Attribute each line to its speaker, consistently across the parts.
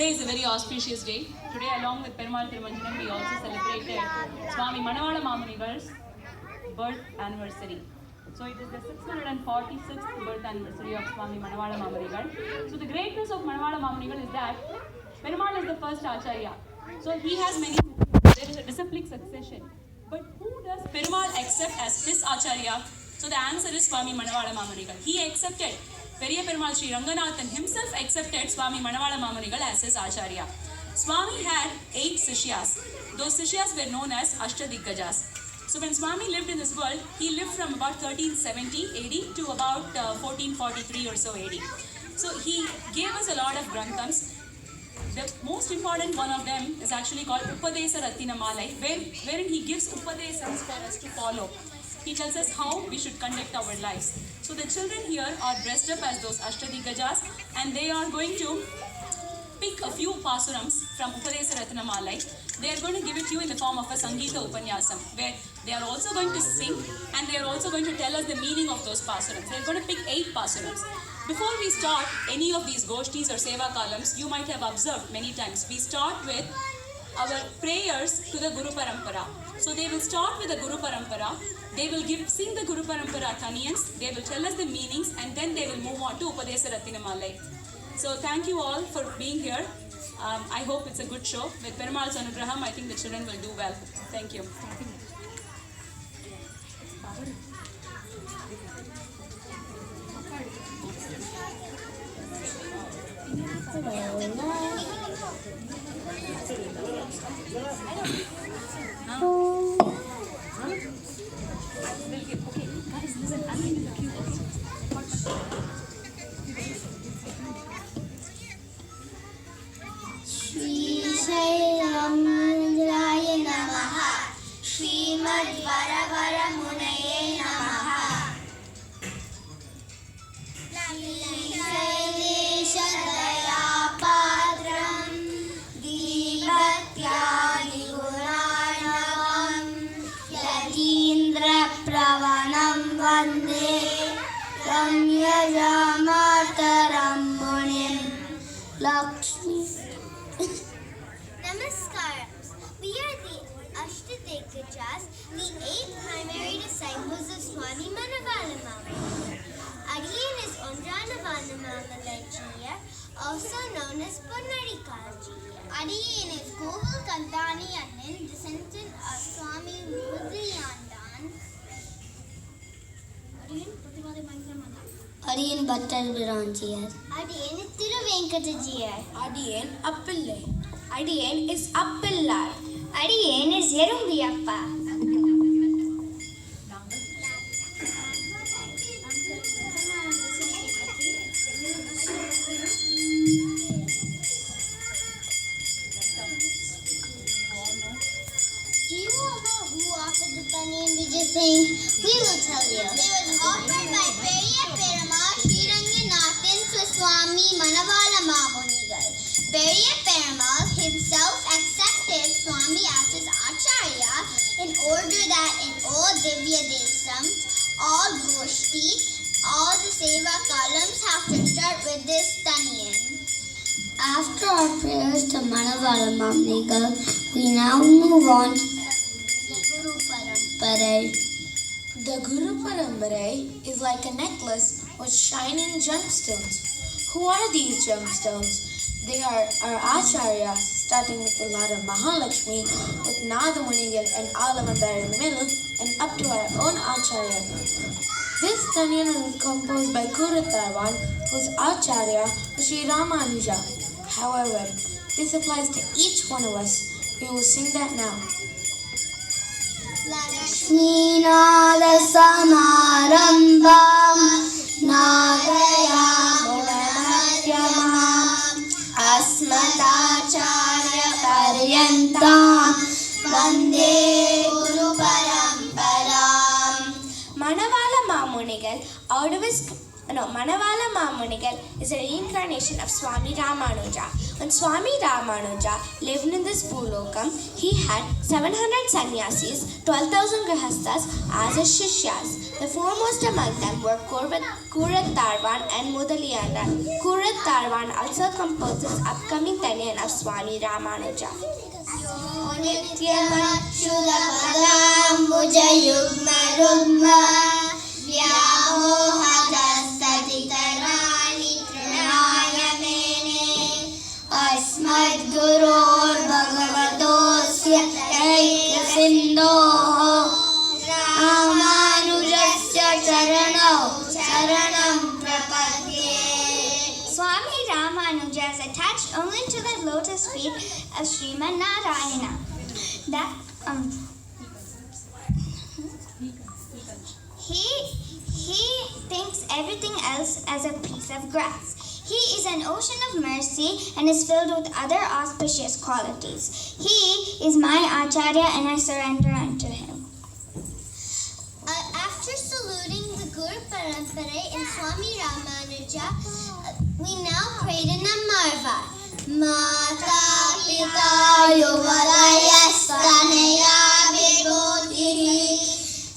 Speaker 1: Today is a very auspicious day. Today, along with Perumal Thirumanjalam, we also celebrated Swami Manavala Mamunigal's birth anniversary. So it is the 646th birth anniversary of Swami Manavala Mamunigal. So the greatness of Manavala Mamunigal is that Perumal is the first Acharya. So he has many, there is a disciplic succession. But who does Perumal accept as his Acharya? So the answer is Swami Manavala Mamunigal. He accepted. Periya Perumal Sri Ranganathan himself accepted Swami Manavala Mamunigal as his Acharya. Swami had 8 Sishyas. Those Sishyas were known as Ashtadikgajas. So when Swami lived in this world, he lived from about 1370 AD to about 1443 or so AD. So he gave us a lot of granthams. The most important one of them is actually called Upadesa Ratinamalai, wherein he gives Upadesams for us to follow. He tells us how we should conduct our lives. So the children here are dressed up as those Ashtadikgajas, and they are going to pick a few pasurams from Upadesa Ratinamalai. They are going to give it to you in the form of a Sangeeta Upanyasam, where they are also going to sing and they are also going to tell us the meaning of those pasurams. They are going to pick 8 pasurams. Before we start any of these Goshtis or Seva Kalams, you might have observed many times, we start with our prayers to the Guru Parampara. So they will start with the Guru Parampara. They will sing the Guru Parampara Taniyans. They will tell us the meanings, and then they will move on to Upadesa Ratinamalai. So thank you all for being here. I hope it's a good show. With Perumal's Anugraham, I think the children will do well. Thank you.
Speaker 2: Shailamandaraye Namaha. Srimad Varavara Munaye Namaha. Shailesh Daya Padram Dibhatyadi Guranavam Yatindra Pravanam Vande Ramyajamataram Munim Lakshmi. Namaskaram. We are the Ashtadikgajas, the 8 primary disciples of Swami Manavala Mamunigal. Adiyan is Ondranavala Mamalajiya, also known as Ponnadikalajiya. Adiyan is Govil Kantani Annan, descendant of Swami Mudriyandan. Adiyan Bhattar Viranjiyar. Adiyan is Thiruvenkatajiya.
Speaker 3: Adiyan Appillai. Adiyan is Appillar.
Speaker 2: Adiyan is Yerumbiappa. Do you all know who offered the Taniyan Vijay Singh? We will tell you. It was offered by Periya Perumal Sri Ranganathan to Swami Manavala Mamunigal. Periya Perumal himself accepted Swami as his Acharya in order that in all Divya Desams, all Goshti, all the Seva columns have to start with this Taniyan. After our prayers to Manavala Mamunigal, we now move on to the Guru Paramparai.
Speaker 3: The Guru Paramparai is like a necklace with shining gemstones. Who are these gemstones? They are our Acharyas, starting with the Lord of Mahalakshmi, with Nada Munigal and Alamandar in the middle, and up to our own Acharya. This Taniyan is composed by Kurutarvan, whose Acharya was Sri Ramanuja. However, this applies to each one of us. We will sing that now.
Speaker 2: Lakshmi Nada Samarambam Nadaya Gunamatyamam Asmatacharya Paryantam Vande Guru Paramparam.
Speaker 3: Manavala Mamunigal, Manavala Mamunigal is a reincarnation of Swami Ramanuja. When Swami Ramanuja lived in this Bhulokam, he had 700 sannyasis, 12,000 grihasthas as his shishyas. The foremost among them were Kurat Tarvan and Mudaliyandan. Kurat Tarvan also composed his upcoming Tanya companion of Swami Ramanuja.
Speaker 2: नित्यमच्युतपदाम्बुजयुग्मरुग्म व्यामोहतस्तदितराणि तृणाय मेने अस्मद्गुरोर्भगवतोऽस्य दैकसिन्धोः रामानुजस्य चरणौ शरणं प्रपद्ये. Swami Ramanuja is attached only to the lotus feet of Srimad Narayana. He thinks everything else as a piece of grass. He is an ocean of mercy and is filled with other auspicious qualities. He is my Acharya and I surrender unto him. After saluting the Guru Parampara and Swami Ramanuja, we now pray to Nammarva. Mata Pita Yuvalayasthanaya Vibhutihi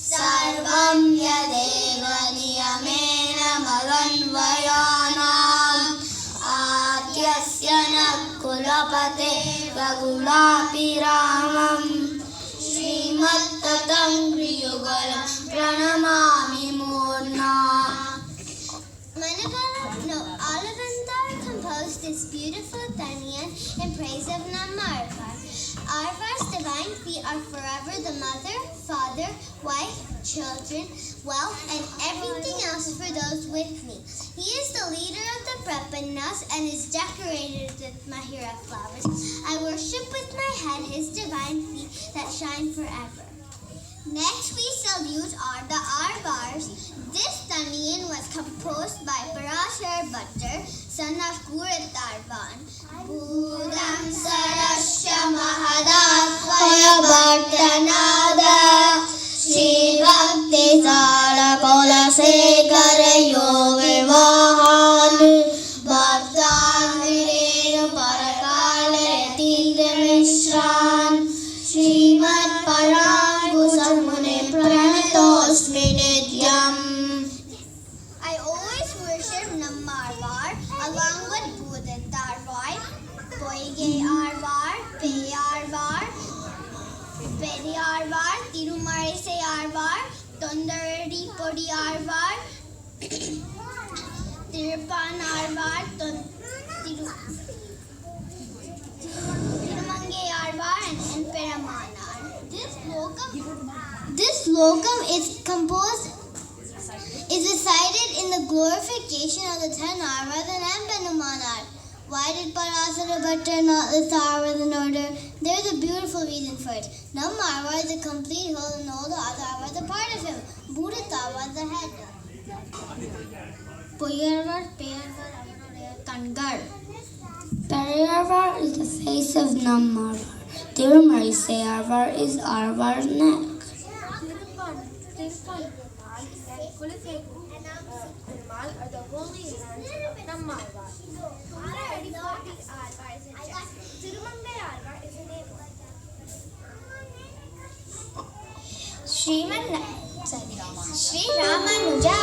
Speaker 2: Sarvam Yadeva Niyamena Maganvayanam Atyasya Nakulapate Vagulapi Ramam Srimattatam Griyugalam Pranamami Murna. Alavandar composed this beautiful Taniyan in praise of Nammarvar. Arvar's divine feet are forever the mother, father, wife, children, wealth, and everything else for those with me. He is the leader of the Prapannas and is decorated with Mahira flowers. I worship with my head his divine feet that shine forever. Next we salute the Arvars. This Taniyan was composed by Parashar Bhattar, son of Gurit Arvan. Budam Sarasya Mahadapaya Bhattanada Shri Bhakti Sala Kola Sekara Yogivahan Bhaktan Virenu Parakale Tindra Mishran Srimad Parangu Sarmune Pranatosmi Nityam. I always worship Nammarvar along with Budit Arvar, Poige Arvar, Pei Arvar, Peri Arvar, Tirumarise Arvar, Tondaradi Podi Arvar, Tirupan Arvar, Tirumange Arvar, and Peramanar. This lokam is recited in the glorification of the 10 Arvas and Perumanar. Why did Parasara Bhattar not list Arvas in order? There is a beautiful reason for it. Nammarvar is a complete whole and all the other Arvas are part of him. Budita was the head. Poyarvar, Peyarvar, Tangar.
Speaker 3: Periyarvar is the face of Nammarvar. Tirumarise Arvar is Arvar's neck.
Speaker 4: Are the holy hands of Nammarvar. Tirumangai Arvar is the name.
Speaker 2: Sri Ramanuja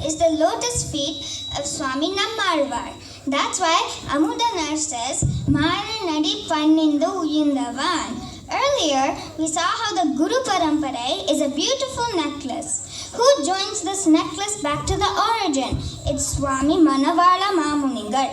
Speaker 2: is the lotus feet of Swami Nammarvar. That's why Amudanar says, Mara Nadi Pannindu Uyindavan. Earlier, we saw how the Guru Parampara is a beautiful necklace. Who joins this necklace back to the origin? It's Swami Manavala Mamunigal.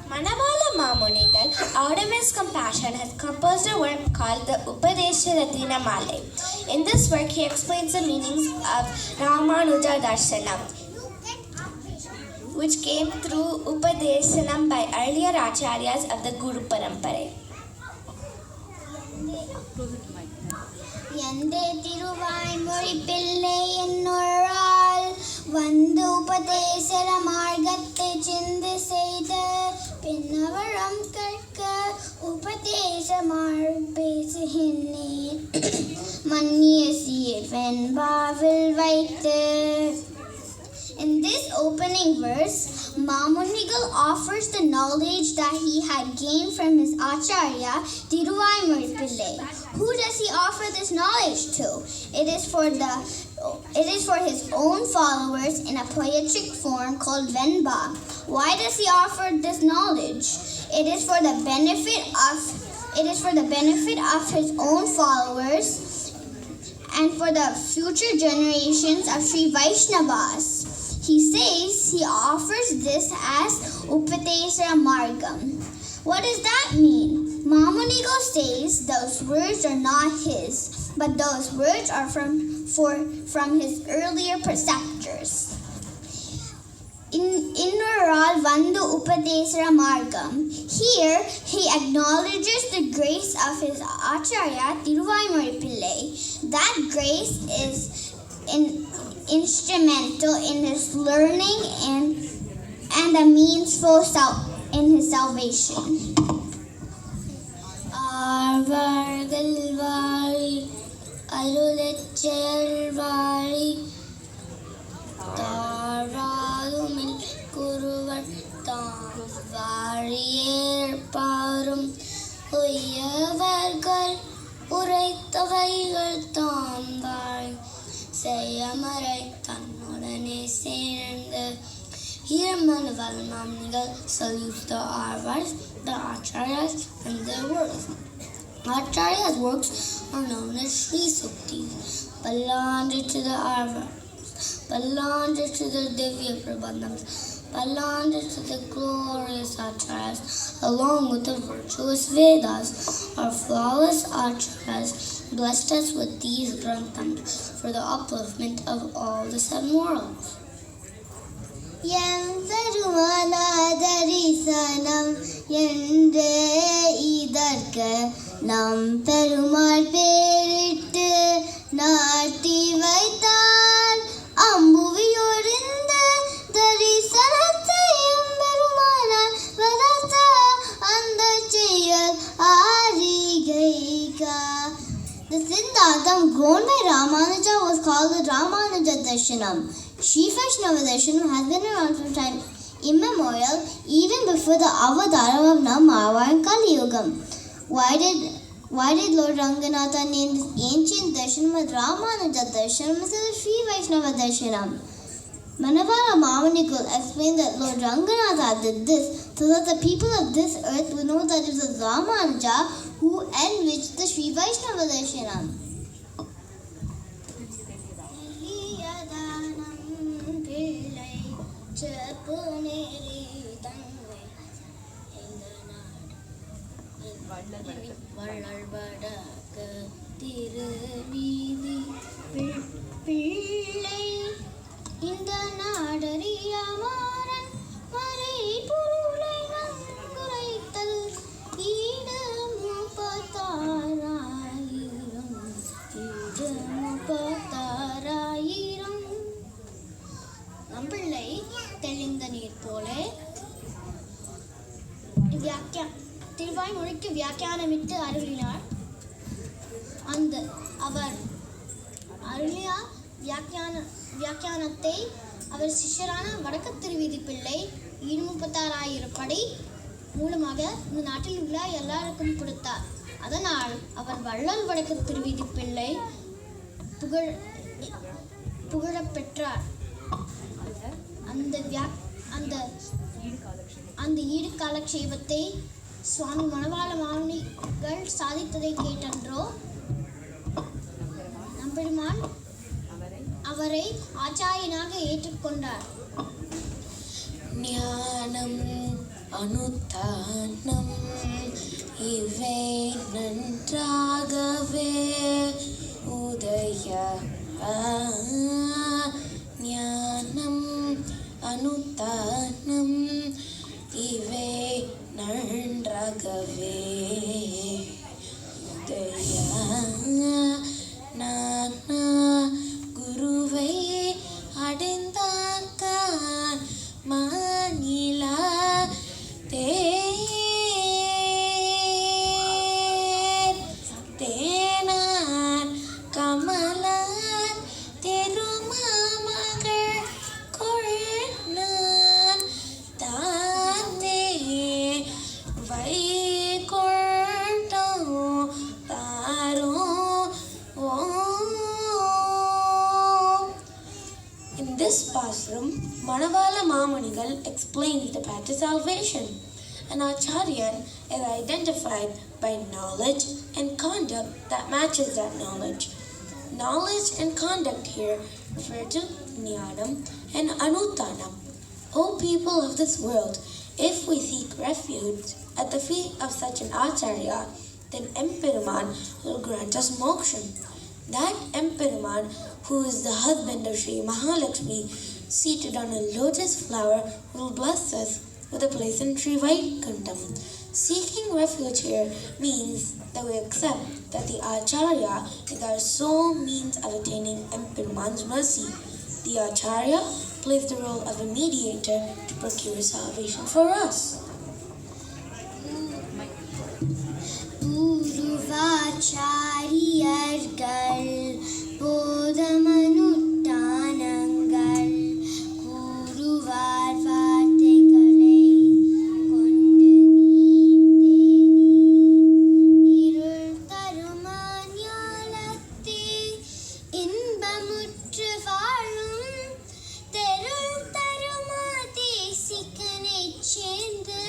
Speaker 3: Manavala Mamunigal, out of his compassion, has composed a work called the Upadesha Ratina Malai. In this work, he explains the meanings of Ramanuja Darshanam, which came through Upadeshanam by earlier Acharyas of the Guru Parampara.
Speaker 2: Yande Tiruvaimuri Pillai Ennoral Vandu Upadesara Margatte Chindi Seida Pinnavaram Karka Upadesa Marbese Hinne Manniyasi Venbavil Vaite. In this opening verse, Mamunigal offers the knowledge that he had gained from his Acharya, Tiruvaimuri Pillai. Who does he offer this knowledge to? It is for his own followers in a poetic form called Venba. Why does he offer this knowledge? It is for the benefit of his own followers and for the future generations of Sri Vaishnavas. He says he offers this as Upatesara Margam. What does that mean? Mamunigal says those words are not his, but those words are from his earlier preceptors. Innural Vandu Upadesara Margam. Here he acknowledges the grace of his Acharya Thiruvaimuri Pillai. That grace is instrumental in his learning and a means in his salvation.
Speaker 3: ஆழ்வார்கள் வாழி அருளச்செயல் வாழி தாழ்வாளுமில் குருவர் தாம் வாழியேற்பாரும் உயவர்கள் உரைத்தவைகள் தாம் வாழி செய்யமறை தன்னுடனே சேர்ந்து. Here Manavala Mamanigal salutes the Arvas, the Acharyas and their works. Acharya's works are known as Sri Suktis, belonging to the Arvas, belonging to the Divya Prabandhams, belonging to the glorious Acharyas, along with the virtuous Vedas. Our flawless Acharyas blessed us with these granthams for the upliftment of all the seven worlds.
Speaker 2: தரிசனம் என்று இதற்கு நம் பெருமாள் பேரிட்டு நாட்டி வைத்தார். அம்புவியோடிந்த தரிசனத்தையும் பெருமானார் வளர்த்த அந்த செயல் ஆரிகைகா. The Siddhartham grown by Ramanuja was called the Ramanuja Darshanam. Sri Vaishnava Darshanam has been around from time immemorial, even before the avataram of Namava and Kali Yugam. Why did Lord Ranganatha name this ancient darshanam as Ramanuja Darshanam instead of Sri Vaishnava Darshanam? Manavala Mamunigal explained that Lord Ranganatha did this so that the people of this earth would know that it was Ramanuja who enriched the Sri Vaishnava Darshanam.
Speaker 3: வள்ளல் வடக்க திருவீதி
Speaker 2: பிள்ளை இந்த நாடறியாமாறன் மறை பொருளை நன்குரைத்தல் ஈடு 36,000
Speaker 3: நம்பிள்ளை தெளிந்த நீர் போல திருவாய்மொழிக்கு வியாக்கியானமிட்டு அருளினார். அவர் அருளிய வியாக்கியானத்தை அவர் சிஷ்யரான வடக்கு திருவீதி பிள்ளை 36,000 படை மூலமாக இந்த நாட்டில் உள்ள எல்லாருக்கும் கொடுத்தார். அதனால் அவர் வள்ளல் வடக்கு திருவீதி பிள்ளை புகழப்பெற்றார். அந்த ஈடு காலக்ஷேபத்தை சுவாமி மணவாள மாமுனிகள் சாதித்ததை கேட்டன்றோ நம்பெருமான் அவரை ஆச்சாரியனாக ஏற்றுக்கொண்டார். ஞானம் அனுத்தானம் இவை நன்றாகவே உதய ஞானம் அனுத்தானம் இவை நன்றாகவே உதய நானா குருவை அடைந்தாக்கான் மாநிலா தேனான் கமலான் தெருமாமகள் கொள்ளான் Dante வைகொண்டோ தாரோ. In this pasuram, Manavala Mamanigal explains the path to salvation. An Acharyan is identified by knowledge and conduct that matches that knowledge. Knowledge and conduct here refer to Jnanam and Anuttanam. O people of this world, if we seek refuge at the feet of such an Acharya, then Emperuman will grant us moksha. That Emperuman, who is the husband of Sri Mahalakshmi, seated on a lotus flower, will bless us with a place in Sri Vaikuntham. Seeking refuge here means that we accept that the Acharya is our sole means of attaining Emperuman's mercy. The Acharya plays the role of a mediator to procure salvation for us.
Speaker 2: Guruvacharyargal Bodhamanuttanangal Guruvar Vartaigalai Kondu Neetheni Irul Tarumanyalatte Inbamutru Vaalum Terul Tarumade Sikkanai Chendu.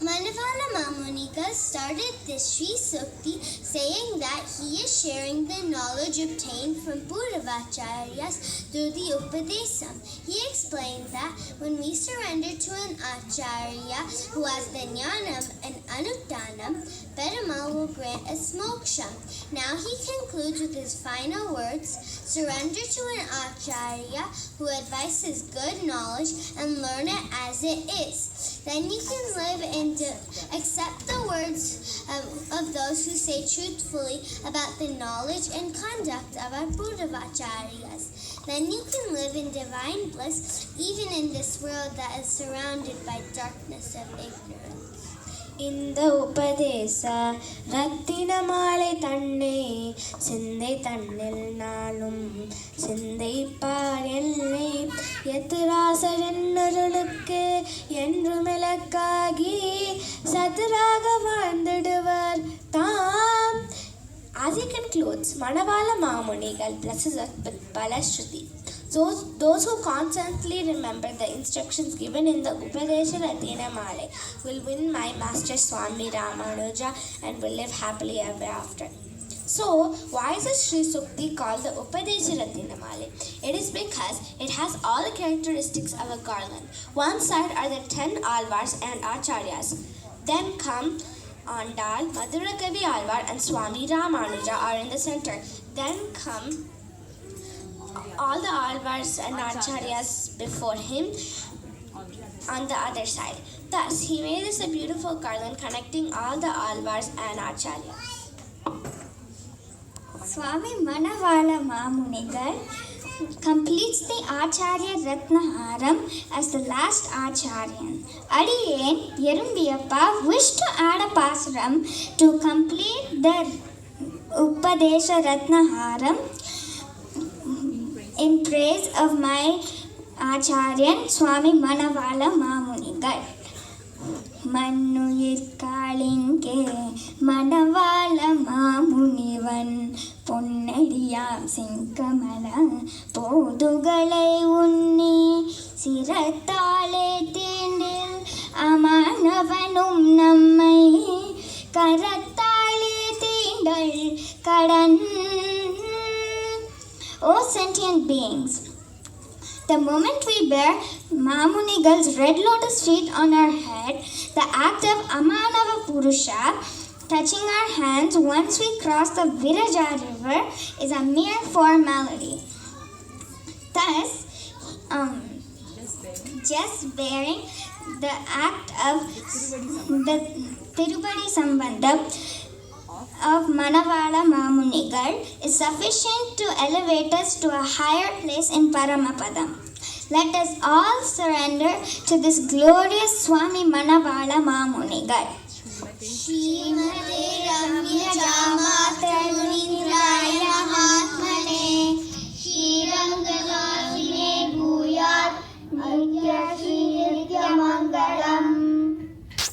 Speaker 2: Manavala Mamuniga started this Sri Sukti saying that he is sharing the knowledge obtained from Puravacharyas through the Upadesam. He explained that when we surrender to an Acharya who has the Jnanam and Anuttanam, Perumal will grant us moksha. Now he concludes with his final words: surrender to an Acharya who advises good knowledge and learn it as it is. Then you can live and accept the words of those who say truthfully about the knowledge and conduct of our Puravacharyas. Then you can live in divine bliss even in this world that is surrounded by darkness of ignorance.
Speaker 3: இந்த உபதேச ரத்தின மாலை தன்னை சிந்தை தன்னில் நாளும் சிந்தை பார் எல்லை எத்திராசரென்னருளுக்கு என்றும் இலக்காகி சதுராக வாழ்ந்திடுவர் தாம். As he concludes, Manavala Mamunigal blesses us with Balashruti. Those who constantly remember the instructions given in the Upadesha Ratina Male will win my master Swami Ramanuja and will live happily ever after. So, why is the Sri Sukti called the Upadesha Ratina Male? It is because it has all the characteristics of a garland. One side are the 10 Alvars and Acharyas. Then come Andal, Madhurakavi Alvar and Swami Ramanuja are in the center. Then come all the Alvars and Acharyas before him on the other side. Thus, he made us a beautiful garland connecting all the Alvars and Acharyas.
Speaker 2: Swami Manavala Mamunigal completes the Acharya Ratnaharam as the last Acharyan. Adiyen Yerumbiyappa wished to add a pasuram to complete the Upadesha Ratnaharam in praise of my Acharyan Swami Manavala Mamunigal. மண்ணுயிர்காளிங்கே மணவாள மாமுனிவன் பொன்னடியாம் செங்கமல போதுகளை உண்ணி சிரத்தாலே தீண்டில் அமானவனும் நம்மை கரத்தாலே தீண்டல் கடன். O sentient beings, the moment we bear Mamunigal's red lotus feet on our head, the act of Amanava Purusha, touching our hands once we cross the Viraja river, is a mere formality. Thus, just bearing the act of the Tirupadi Sambandha of Manavala Mamunigal is sufficient to elevate us to a higher place in Paramapadam. Let us all surrender to this glorious Swami Manavala Mamunigal. Srimati